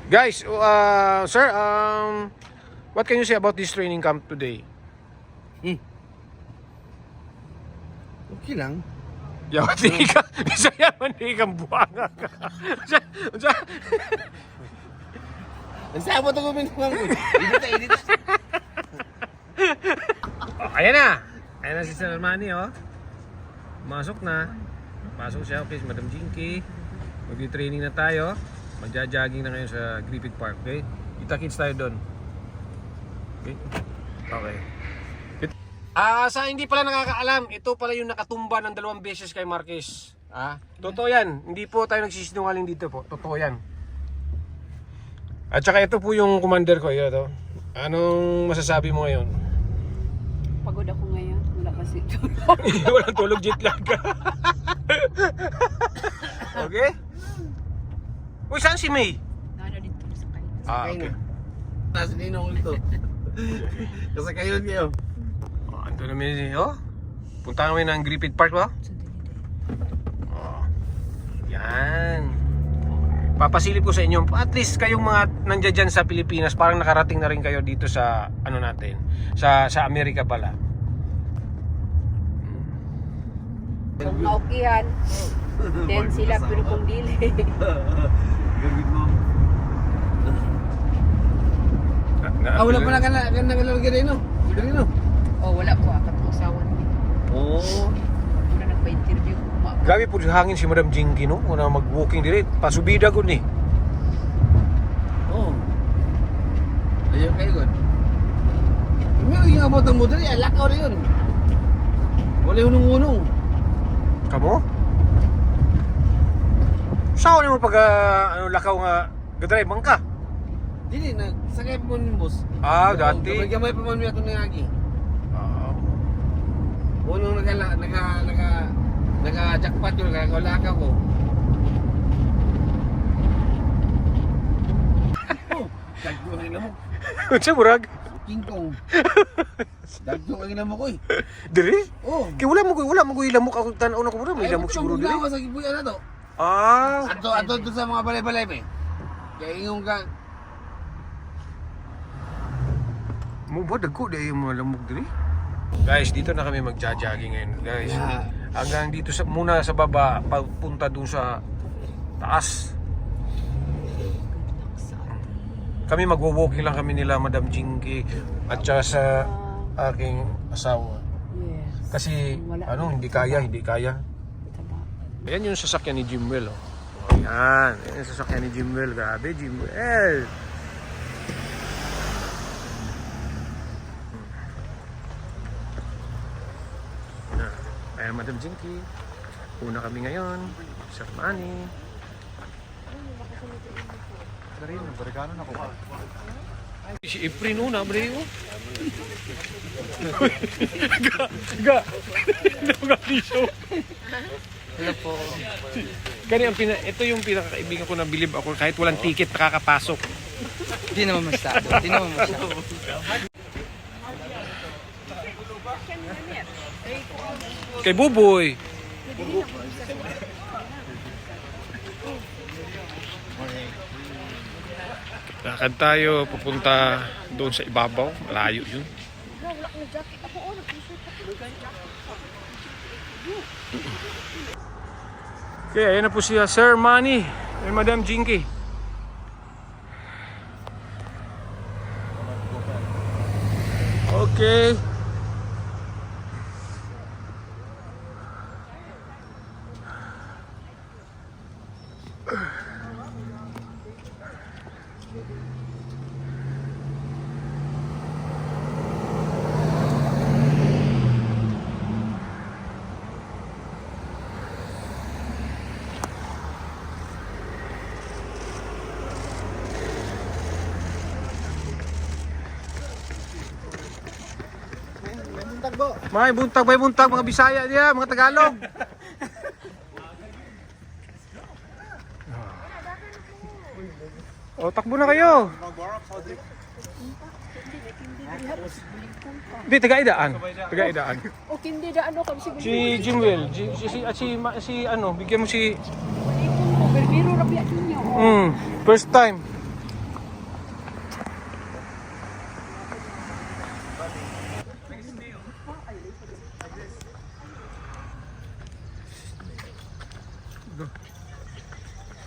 Guys, sir, what can you say about this training camp today? Okay lang. Ya, di ka. Bisaya man di ka buanga ka. Nagsama ito kami naman ko. Edit. Ayan na. Ayan na si Sir Armani, oh. Masok na. Pasok siya, okay, si Madam Jinky. Mag-training na tayo. Magja-jogging na ngayon sa Griffith Park, okay? Kita-kits tayo doon. Okay? Okay. Sa hindi pala nakakaalam, ito pala yung nakatumba ng 2 beses kay Marquez. Totoo yan. Hindi po tayo nagsisinungaling dito po. Totoo yan. At saka ito po yung commander ko. Ito. Anong masasabi mo ngayon? Pagod ako ngayon. Wala kasi tulog. Walang tulog, jet lag ka. Okay? Uy, saan si May? Nana dito sa kayo. Okay. Nasa ninong ito. Kasakayon kayo. Ando namin oh. Punta kami ng Griffith Park, ba? Oh. Yan. Papasilip ko sa inyo, at least kayong mga nandiyan dyan sa Pilipinas, parang nakarating na rin kayo dito sa ano natin, sa Amerika pala. Kung maukihan, then sila pero kung dili. Gagawin mo. Wala pala ka na nagalagay rin, no? Gagawin, no? Oh, wala po. Katong asawa niya. Oo. Muna nagpa-interview ko. Gabi po hangin si Madam Jinky, no? Una mag-walking dire, pasubida ko ni. Oo. Ayun kayo, God. Meron yung abot ng motor, alakaw rin yun. Wala yung unong-unong. Kamo? Saan mo pag lakaw nga gadrive man ka? Dili, nagsakay pa mo ng bus. Dati. Gamay pa man mo itong nangagi. Unong naka-jackpot yun, nakakulaka ko. Oh, dagdo ang ilamok. Unsa murag? King Kong. Dagdo ang ilamok ko eh. Diri? Oh. Kay wala mo ilamok ako tan-aw na ko mura, may ilamok siguro diri. Ay, sa gibuyan na to. Ato sa mga balay-balay pa eh. Kaya ingong ka. Mo ba dagko dai yung mga lamok diri? Guys, dito na kami magja-jogging ngayon, guys. Yeah. Hanggang dito muna sa baba, papunta dun sa taas. Kami magwo-walking lang kami nila Madam Jinky at saka sa aking asawa. Yes. Kasi hindi kaya. Ayan yung sasakyan ni Jimwell, oh. Ayan yung sasakyan ni Jimwell. Grabe, Jimwell. Ayan, Madam Jinky. Una kami ngayon. Sir Manny. Si Efren una, bre, oh. Ga. Hello po. Ito yung pinakakaibigan ko na bilib ako kahit walang ticket nakakapasok. Hindi naman masyado. Kay Buboy. Lakad tayo papunta doon sa ibabaw. Malayo yun. Okay, ayan na po siya Sir Manny and Madam Jinky. Okay. May buntag mga Bisaya niya, mga Tagalog. O, takbo na kayo. Hindi, taga-idaan. O hindi da ano kami siguro. Si Jimwell, si ano, bigyan mo si Biro ra biya ninyo. first time.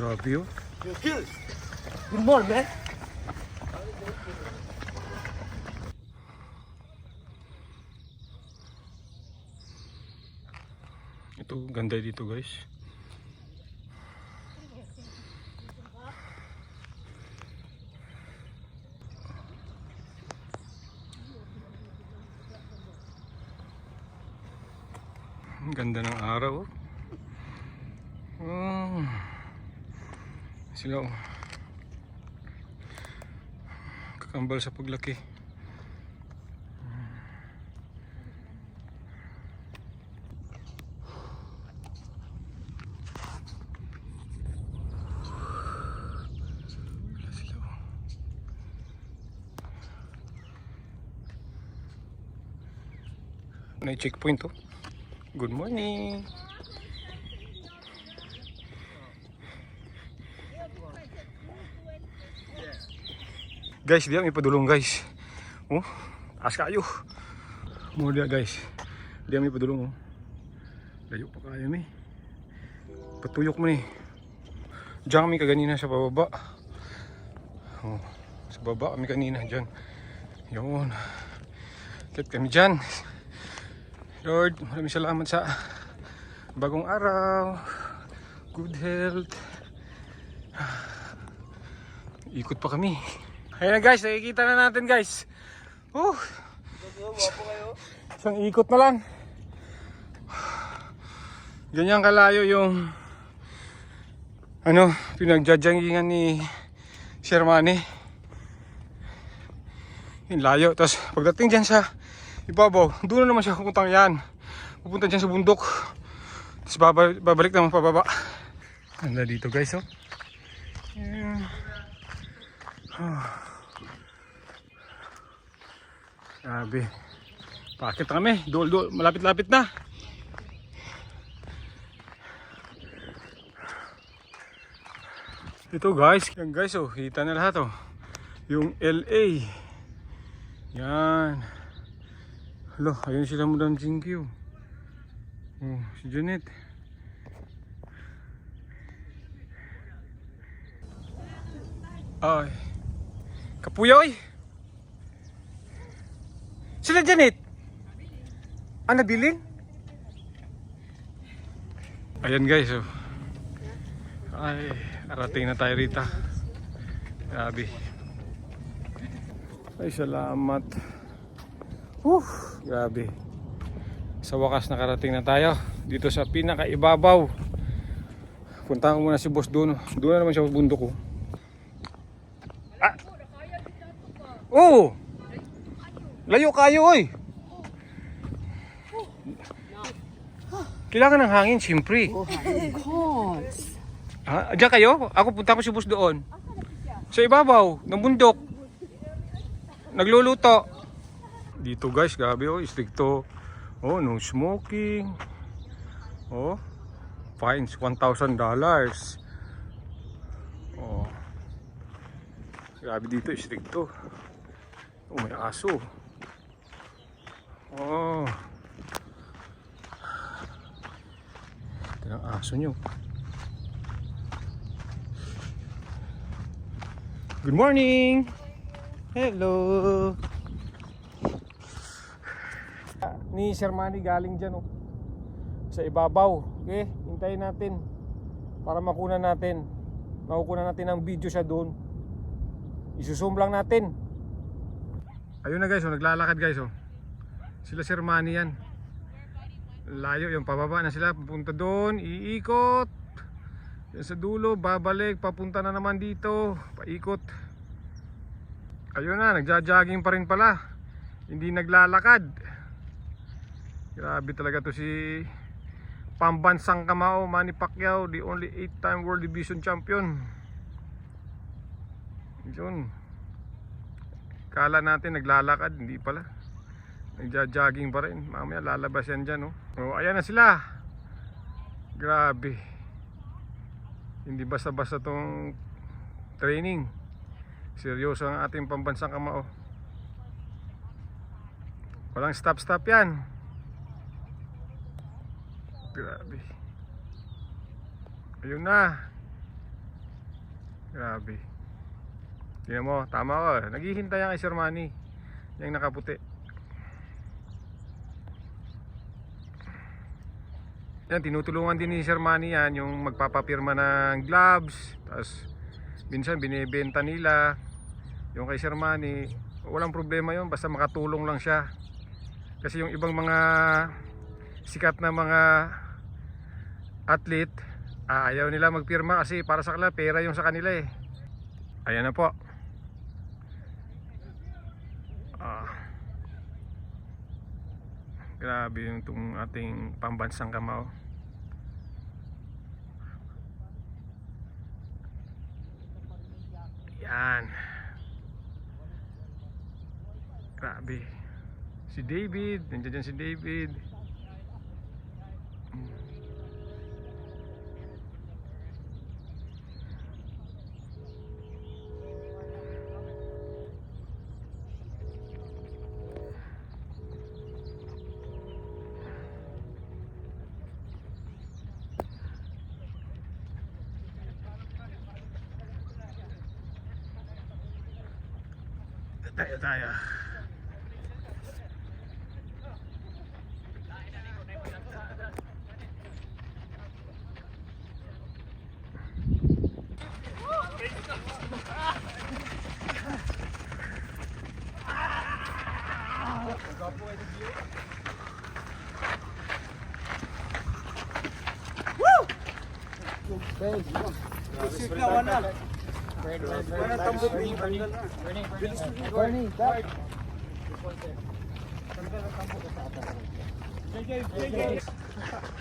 Grabe oh. Good morning, man. Ito, ganda dito guys. Ang ganda ng araw. Oh. Sila oh. Kakambal sa paglaki. Wala sila oh. May checkpoint oh. Good morning. Guys, diyan may padulong guys. Oh, taas kayo. Mo dia guys. Diyan may padulong oh. Layo pa kayo mi. Patuyok mo ni. Diyan kami kaganina sa bababa. Oh, sa baba kami kanina diyan. Yun. Kit kami diyan. Lord, maraming salamat sa bagong araw. Good health. Ikot pa kami. Ayan na guys, nakikita na natin guys. Isang ikot na lang. Ganyan kalayo yung pinagjajangingan ni Sir Manny. Yung layo. Tapos pagdating dyan sa ibabaw, doon na naman siya pupuntang yan. Pupunta dyan sa bundok. Tapos babalik naman pababa. Ganda dito guys oh. Yeah. Grabe. Pakit na kami. Dol, malapit-lapit na. Ito guys. Yan guys oh. Kita na lahat oh. Yung LA. Yan. Hala, ayun sila Madam Jinky oh. Oh, si Janet. Ay. Kapuyoy. Sila Janet. Nabilin? Ayan guys oh. Ay, arating na tayo rito. Grabe. Ay, salamat. Grabe. Sa wakas nakarating na tayo dito sa pinakaibabaw. Puntahan ko muna si boss doon. Doon na naman siya sa bundok ko. Oh! Layo kayo oy. Kailangan ng hangin siyempre. Oh my God. Diyan kayo? Ako punta ko si boss doon. Sa ibabaw ng bundok. Nagluluto. Dito guys, grabe oh, stricto. Oh, no smoking. Oh, fines $1,000. Oh. Grabe dito, stricto. Oh, may aso. Oh. Ito ang aso nyo. Good morning! Hello! Ni Sir Manny galing dyan oh. Sa ibabaw. Okay, hintayin natin. Para makunan natin. Makukunan natin ang video siya doon. Isusum lang natin. Ayun na guys oh, naglalakad guys oh. Sila Sir Manny yan. Layo yung pababa na sila. Pupunta doon, iikot. Yan sa dulo, babalik, papunta na naman dito, paikot. Ayun na, nagja-jogging pa rin pala. Hindi naglalakad. Grabe talaga to si Pambansang Kamao, Manny Pacquiao, the only 8-time World Division Champion. Yun. Kala natin naglalakad, hindi pala. Nagja-jogging pa rin. Mamaya lalabas yan dyan oh. Oh, ayan na sila. Grabe. Hindi basta-basta tong training. Seryoso ang ating Pambansang Kamao. Walang stop-stop yan. Grabe. Ayun na. Grabe. Tingnan mo, tama ka. Naghihintay yan kay Sir Manny. Yung nakaputi. Yan, tinutulungan din ni Sir Manny yan, yung magpapapirma ng gloves. Tapos, minsan binibenta nila. Yung kay Sir Manny, walang problema yun, basta makatulong lang siya. Kasi yung ibang mga sikat na mga athlete, ayaw nila magpirma kasi para sa kanila, pera yung sa kanila eh. Ayan na po. Grabe yung itong ating pambansang kamao. Yan. Grabe. Si David, nandiyan dyan si David. Tayo.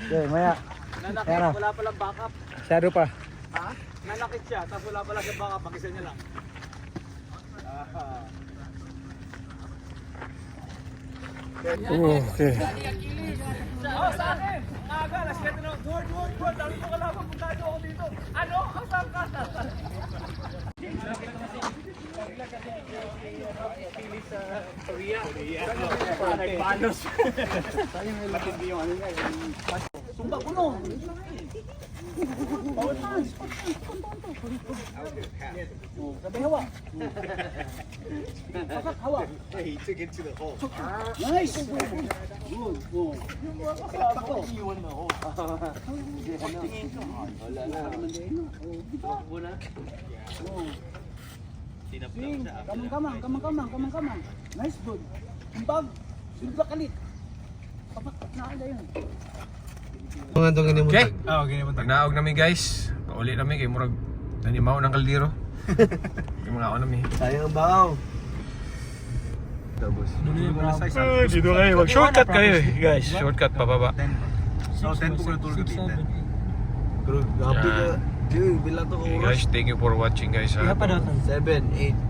Okay, maya. Nanakit, wala palang backup. Shadow pa. Ha? Nanakit siya, tapos wala pala sa backup, pag-isa niya lang. Okay. Oh, sa akin! Aga, alas 7 na. Gord, dami mo kalaban, puntado ako dito. Ano? Asan ka? Pili sa Korea. Nagpanos. Matindi yung ano niya. Sumba ko no. Sabay hawa. Pasak hawa. He took it to the hole. Nice. Go. Pasak ko. Iwan na hole. Wala na. Wala. Swing. Kamang. Nice good. Imbag. Sulba kalit. Papak na ala yun. Okay. Pag naog namin guys, pauli namin kay murag nanimaw ng kaldero. Yung mga ako namin. Sayang ang bahaw. Dito kayo, mag-shortcut kayo guys. Shortcut pababa. So, 10 po ko na tulog gabi. Pero, gabi ka. Dude, bilang to Okay guys, thank you for watching guys. 7, 8,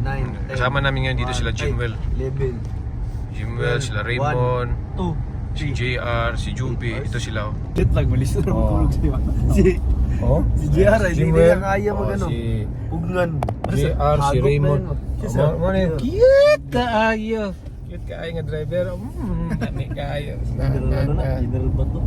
9, 10. Kasama namin ngayon dito sila Jimwell. 11. Jimwell, sila Raymond, si JR, si Jupi. Ito sila. Jet lag, malis na tulog siya. Si JR, hindi niya kaya mag-ano. Ugnan. JR, si Raymond. Cute kaayo. Cute kaayo nga driver. Dami kaayo. General ba to?